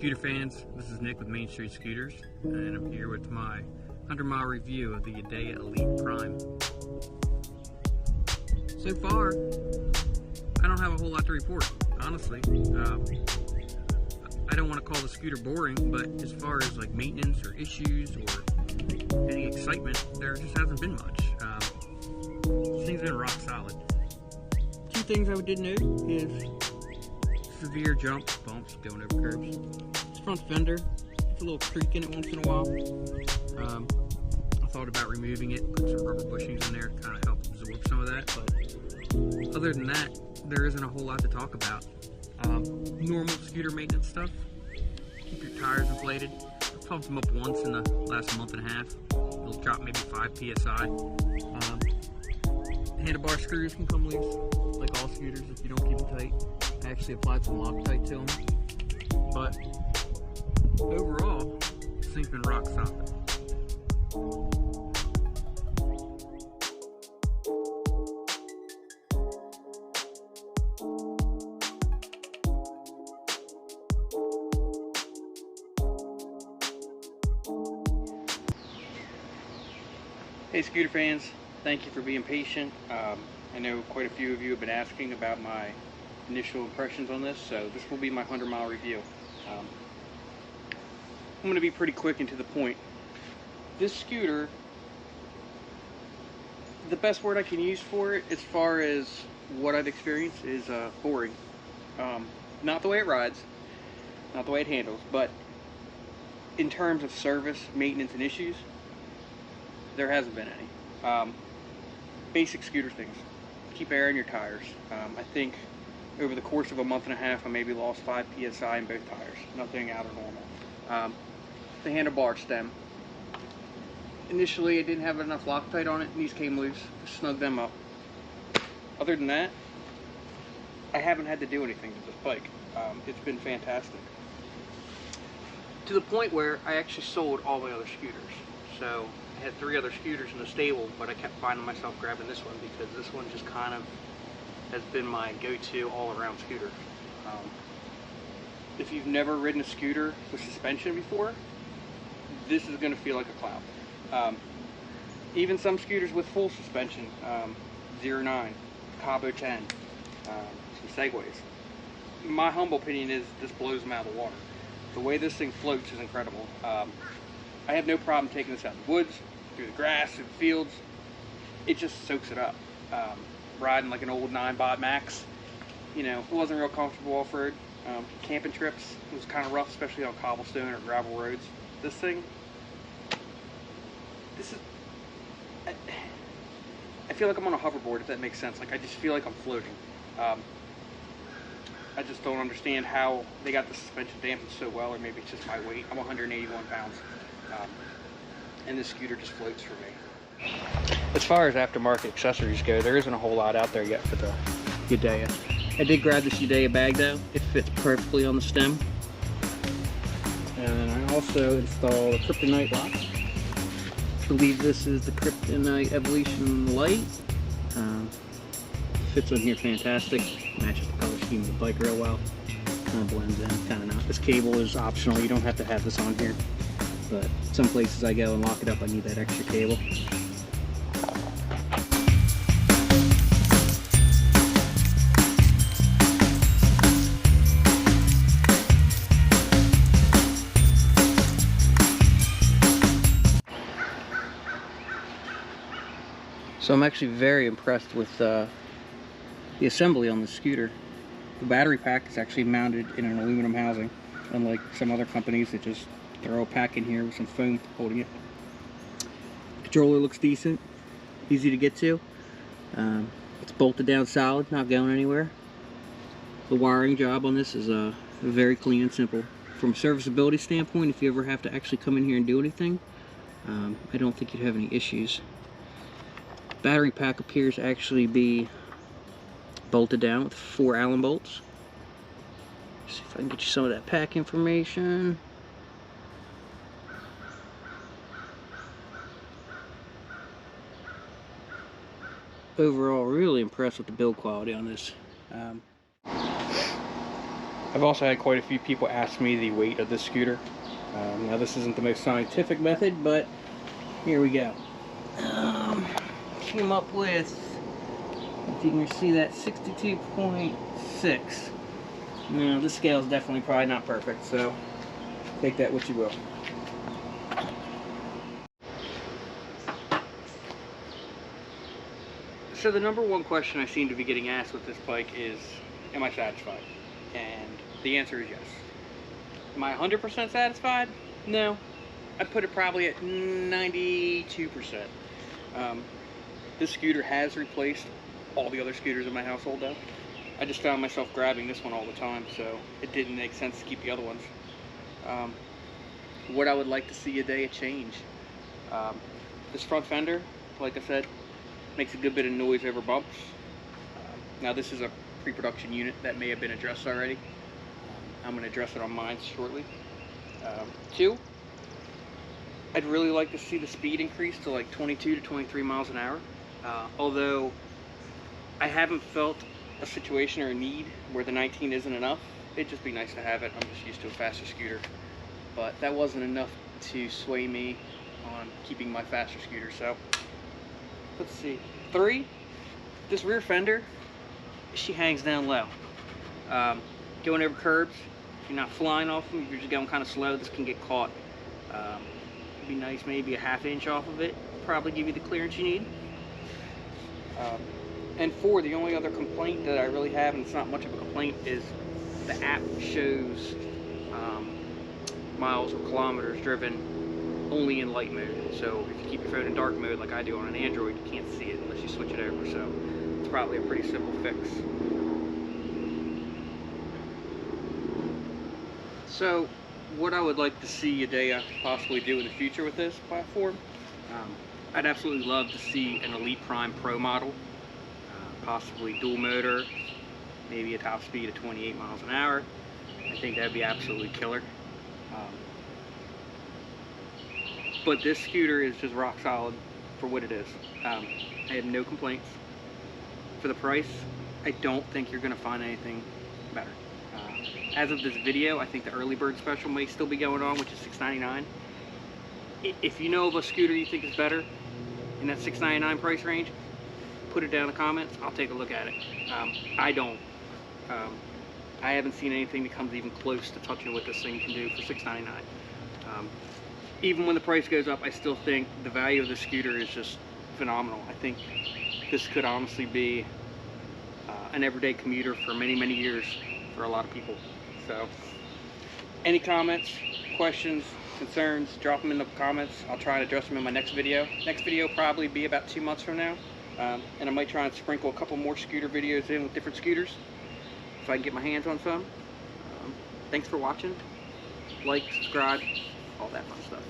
scooter fans, this is Nick with Main Street Scooters, and I'm here with my 100-mile review of the Yadea Elite Prime. So far, I don't have a whole lot to report, honestly. I don't want to call the scooter boring, but as far as like maintenance or issues or any excitement, there just hasn't been much. This thing's been rock solid. Two things I did note is severe jump bumps going over curbs. This front fender, it's a little creak in it once in a while. I thought about removing it, put some rubber bushings in there to kind of help absorb some of that, but other than that, there isn't a whole lot to talk about. Normal scooter maintenance stuff. Keep your tires inflated. I've pumped them up once in the last month and a half. It'll drop maybe 5 psi. Handlebar screws can come loose, like all scooters, if you don't keep them tight. I actually applied some Loctite to them, but overall, this thing's been rock solid. Hey scooter fans, thank you for being patient. I know quite a few of you have been asking about my initial impressions on this, so this will be my 100-mile review. I'm going to be pretty quick and to the point. This scooter, the best word I can use for it as far as what I've experienced is boring. Not the way it rides, not the way it handles, but in terms of service, maintenance, and issues, there hasn't been any. Basic scooter things. Keep air in your tires. I think over the course of a month and a half, I maybe lost 5 psi in both tires. Nothing out of normal. The handlebar stem. Initially, I didn't have enough Loctite on it, and these came loose. Just snug them up. Other than that, I haven't had to do anything with this bike. It's been fantastic. To the point where I actually sold all my other scooters. So I had 3 other scooters in the stable, but I kept finding myself grabbing this one because this one just kind of has been my go-to all-around scooter. If you've never ridden a scooter with suspension before, this is going to feel like a cloud. Even some scooters with full suspension, 09, Cabo 10, some Segways. My humble opinion is this blows them out of the water. The way this thing floats is incredible. I have no problem taking this out in the woods, through the grass, through the fields. It just soaks it up. Riding like an old 9-bot Max, you know, it wasn't real comfortable off-road. Camping trips, it was kind of rough, especially on cobblestone or gravel roads. This thing, I feel like I'm on a hoverboard, if that makes sense. Like, I just feel like I'm floating. I just don't understand how they got the suspension dampened so well, or maybe it's just my weight. I'm 181 pounds. And this scooter just floats for me. As far as aftermarket accessories go, there isn't a whole lot out there yet for the Yadea. I did grab this Yadea bag though. It fits perfectly on the stem. And I also installed a Kryptonite lock. I believe this is the Kryptonite Evolution Light. Fits on here fantastic. Matches the color scheme of the bike real well. Kind of blends in, kind of not. This cable is optional. You don't have to have this on here. But some places I go and lock it up, I need that extra cable. So I'm actually very impressed with the assembly on the scooter. The battery pack is actually mounted in an aluminum housing, unlike some other companies that just throw a pack in here with some foam holding it. The controller looks decent, easy to get to. It's bolted down solid, not going anywhere. The wiring job on this is very clean and simple. From a serviceability standpoint, if you ever have to actually come in here and do anything, I don't think you'd have any issues. Battery pack appears to actually be bolted down with 4 Allen bolts. See if I can get you some of that pack information. Overall, really impressed with the build quality on this. I've also had quite a few people ask me the weight of this scooter. Now this isn't the most scientific method, but here we go. Came up with, if you can see that, 62.6. Now this scale is definitely probably not perfect, so take that what you will. So the number one question I seem to be getting asked with this bike is, am I satisfied? And the answer is yes. Am I 100% satisfied? No. I'd put it probably at 92%. This scooter has replaced all the other scooters in my household though. I just found myself grabbing this one all the time, so it didn't make sense to keep the other ones. What I would like to see Yadea change. This front fender, like I said, makes a good bit of noise over bumps. Now this is a pre-production unit that may have been addressed already. I'm going to address it on mine shortly. 2, I'd really like to see the speed increase to like 22 to 23 miles an hour. Although I haven't felt a situation or a need where the 19 isn't enough. It'd just be nice to have it. I'm just used to a faster scooter. But that wasn't enough to sway me on keeping my faster scooter. So let's see. 3, this rear fender, she hangs down low. Going over curbs, if you're not flying off them, if you're just going kind of slow, this can get caught. It'd be nice maybe a ½ inch off of it, probably give you the clearance you need. And 4, the only other complaint that I really have, and it's not much of a complaint, is the app shows miles or kilometers driven only in light mode. So if you keep your phone in dark mode like I do on an Android, you can't see it unless you switch it over. So it's probably a pretty simple fix. So what I would like to see Yadea possibly do in the future with this platform, I'd absolutely love to see an Elite Prime Pro model, possibly dual motor, maybe a top speed of 28 miles an hour. I think that'd be absolutely killer. But this scooter is just rock solid for what it is. I have no complaints. For the price, I don't think you're going to find anything better. As of this video, I think the early bird special may still be going on, which is $699. If you know of a scooter you think is better in that $699 price range, put it down in the comments. I'll take a look at it. I don't. I haven't seen anything that comes even close to touching what this thing can do for $699. Even when the price goes up, I still think the value of the scooter is just phenomenal. I think this could honestly be an everyday commuter for many, many years for a lot of people. So, any comments, questions, concerns, drop them in the comments. I'll try and address them in my next video. Next video will probably be about 2 months from now. And I might try and sprinkle a couple more scooter videos in with different scooters if I can get my hands on some. Thanks for watching. Like, subscribe, all that fun stuff.